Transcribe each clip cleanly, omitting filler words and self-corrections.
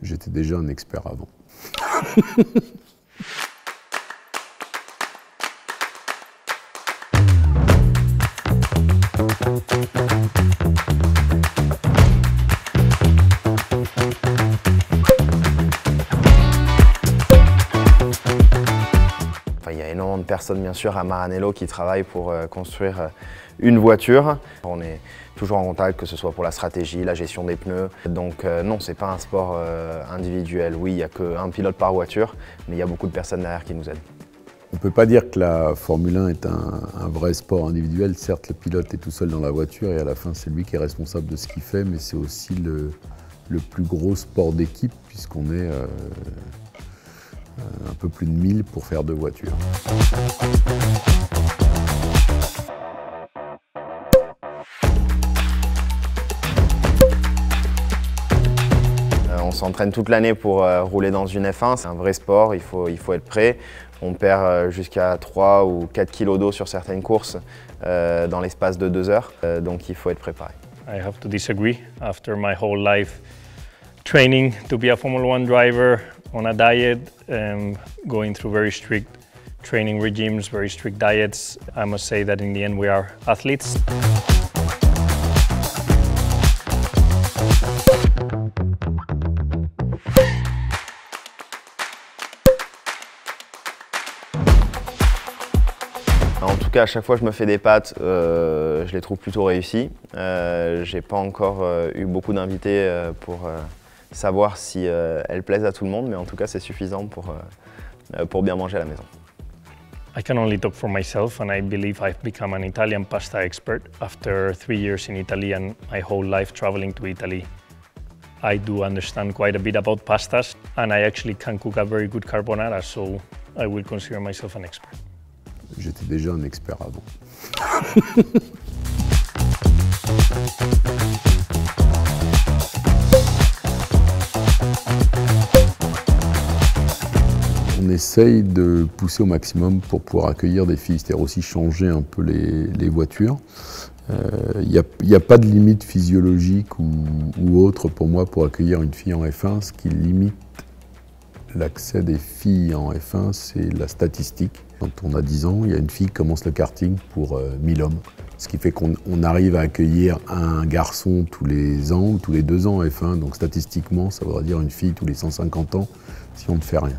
J'étais déjà un expert avant. Il y a énormément de personnes bien sûr à Maranello qui travaillent pour construire une voiture. On est toujours en contact, que ce soit pour la stratégie, la gestion des pneus. Donc non, c'est pas un sport individuel. Oui, il n'y a qu'un pilote par voiture, mais il y a beaucoup de personnes derrière qui nous aident. On ne peut pas dire que la Formule 1 est un vrai sport individuel. Certes, le pilote est tout seul dans la voiture et à la fin, c'est lui qui est responsable de ce qu'il fait, mais c'est aussi le plus gros sport d'équipe puisqu'on est un peu plus de 1000 pour faire 2 voitures. On s'entraîne toute l'année pour rouler dans une F1, c'est un vrai sport, il faut être prêt. On perd jusqu'à 3 ou 4 kilos d'eau sur certaines courses dans l'espace de 2 heures, donc il faut être préparé. I have to disagree. After my whole life training to be a Formula One driver, on a diet, going through very strict training regimes, very strict diets, I must say that in the end we are athletes. En tout cas, à chaque fois que je me fais des pâtes, je les trouve plutôt réussies. J'ai pas encore eu beaucoup d'invités pour savoir si elles plaisent à tout le monde, mais en tout cas, c'est suffisant pour bien manger à la maison. I can only talk for myself, and I believe I've become an Italian pasta expert after 3 years in Italy and my whole life traveling to Italy. I do understand quite a bit about pastas, and I actually can cook a very good carbonara, so I will consider myself an expert. J'étais déjà un expert avant. On essaye de pousser au maximum pour pouvoir accueillir des filles, c'est-à-dire aussi changer un peu les voitures. Il n'y a pas de limite physiologique ou autre pour moi pour accueillir une fille en F1. Ce qui limite l'accès des filles en F1, c'est la statistique. Quand on a 10 ans, il y a une fille qui commence le karting pour 1000 hommes. Ce qui fait qu'on arrive à accueillir un garçon tous les ans ou tous les 2 ans en F1. Donc statistiquement, ça voudrait dire une fille tous les 150 ans si on ne fait rien.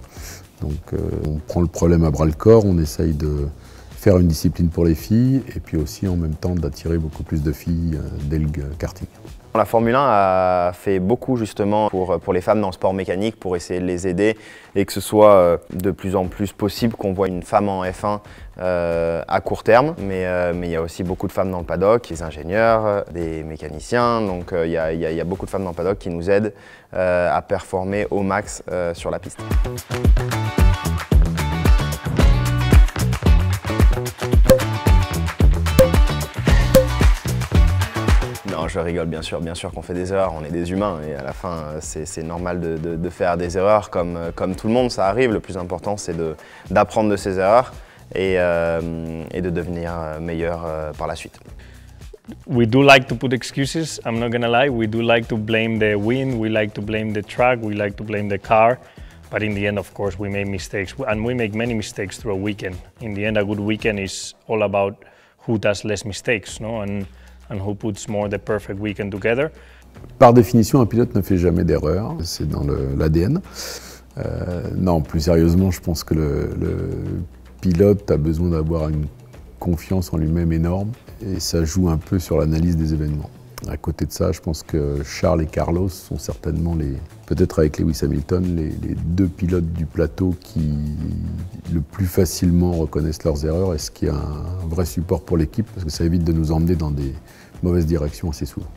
Donc on prend le problème à bras-le-corps, on essaye de faire une discipline pour les filles et puis aussi en même temps d'attirer beaucoup plus de filles dès le karting. La Formule 1 a fait beaucoup justement pour les femmes dans le sport mécanique, pour essayer de les aider et que ce soit de plus en plus possible qu'on voit une femme en F1 à court terme. Mais il y a aussi beaucoup de femmes dans le paddock, des ingénieurs, des mécaniciens. Donc il y a beaucoup de femmes dans le paddock qui nous aident à performer au max sur la piste. Non, je rigole, bien sûr qu'on fait des erreurs, on est des humains et à la fin c'est normal de faire des erreurs comme tout le monde, ça arrive. Le plus important c'est d'apprendre de ces erreurs et de devenir meilleur par la suite. We do like to put excuses, I'm not gonna lie. We do like to blame the wind, we like to blame the track, we like to blame the car. But in the end, of course, we make mistakes, and we make many mistakes through a weekend. In the end, a good weekend is all about who does less mistakes, no? And who puts more the perfect weekend together. Par définition, un pilote ne fait jamais d'erreur, c'est dans l'ADN. Non, plus sérieusement, je pense que le pilote a besoin d'avoir une confiance en lui-même énorme et ça joue un peu sur l'analyse des événements. À côté de ça, je pense que Charles et Carlos sont certainement peut-être avec Lewis Hamilton, les 2 pilotes du plateau qui le plus facilement reconnaissent leurs erreurs et ce qui est un vrai support pour l'équipe parce que ça évite de nous emmener dans des mauvaises directions assez souvent.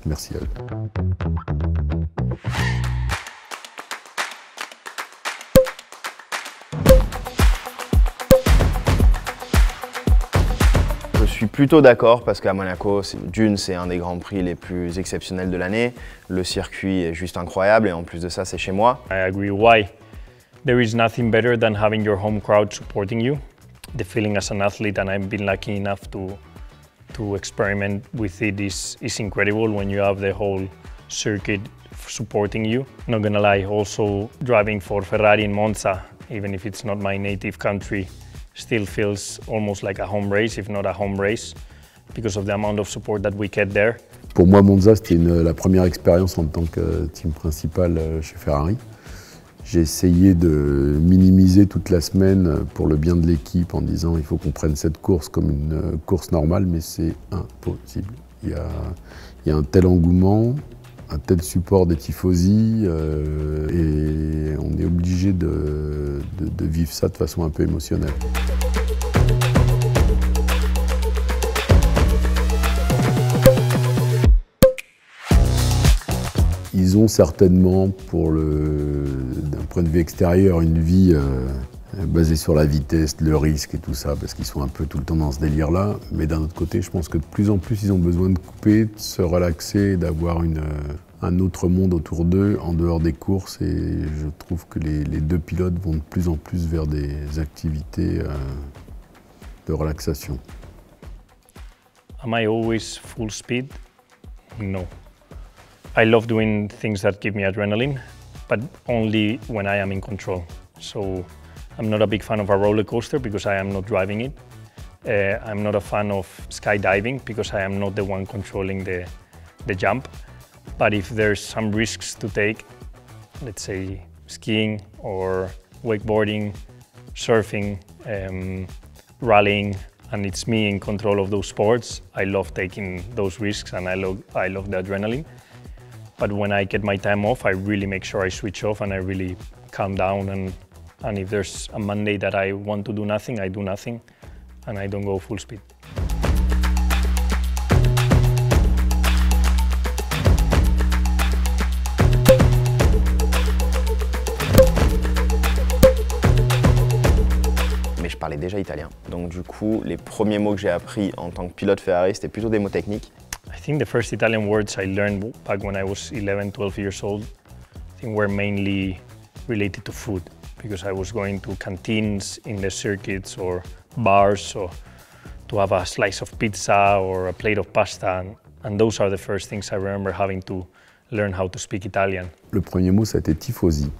Merci à eux. Je suis plutôt d'accord parce qu'à Monaco, c'est un des grands prix les plus exceptionnels de l'année. Le circuit est juste incroyable et en plus de ça, c'est chez moi. I agree. Why? There is nothing better than having your home crowd supporting you. The feeling as an athlete, and I've been lucky enough to experiment with it, is incredible when you have the whole circuit supporting you. Not gonna lie, also driving for Ferrari in Monza, even if it's not my native country, still feels almost like a home race, if not a home race, because of the amount of support that we get there. Pour moi, Monza, c'était la première expérience en tant que team principal chez Ferrari. J'ai essayé de minimiser toute la semaine pour le bien de l'équipe en disant il faut qu'on prenne cette course comme une course normale, mais c'est impossible. Il y a un tel engouement, un tel support des tifosi et on est obligé de vivre ça de façon un peu émotionnelle. Ils ont certainement, d'un point de vue extérieur, une vie basée sur la vitesse, le risque et tout ça, parce qu'ils sont un peu tout le temps dans ce délire-là. Mais d'un autre côté, je pense que de plus en plus, ils ont besoin de couper, de se relaxer, d'avoir un autre monde autour d'eux, en dehors des courses. Et je trouve que les deux pilotes vont de plus en plus vers des activités de relaxation. Am I always full speed? No. I love doing things that give me adrenaline, but only when I am in control. So I'm not a big fan of a roller coaster because I am not driving it. I'm not a fan of skydiving because I am not the one controlling the jump. But if there's some risks to take, let's say skiing or wakeboarding, surfing, rallying, and it's me in control of those sports, I love taking those risks and I love the adrenaline. But when I get my time off, I really make sure I switch off and I really calm down. And if there's a Monday that I want to do nothing, I do nothing and I don't go full speed. Mais je parlais déjà italien. Donc du coup, les premiers mots que j'ai appris en tant que pilote Ferrari, c'était plutôt des mots techniques. I think the first Italian words I learned back when I was 11, 12 years old, I think were mainly related to food, because I was going to canteens in the circuits or bars, so to have a slice of pizza or a plate of pasta, and those are the first things I remember having to learn how to speak Italian. Le premier mot, ça a été tifosi.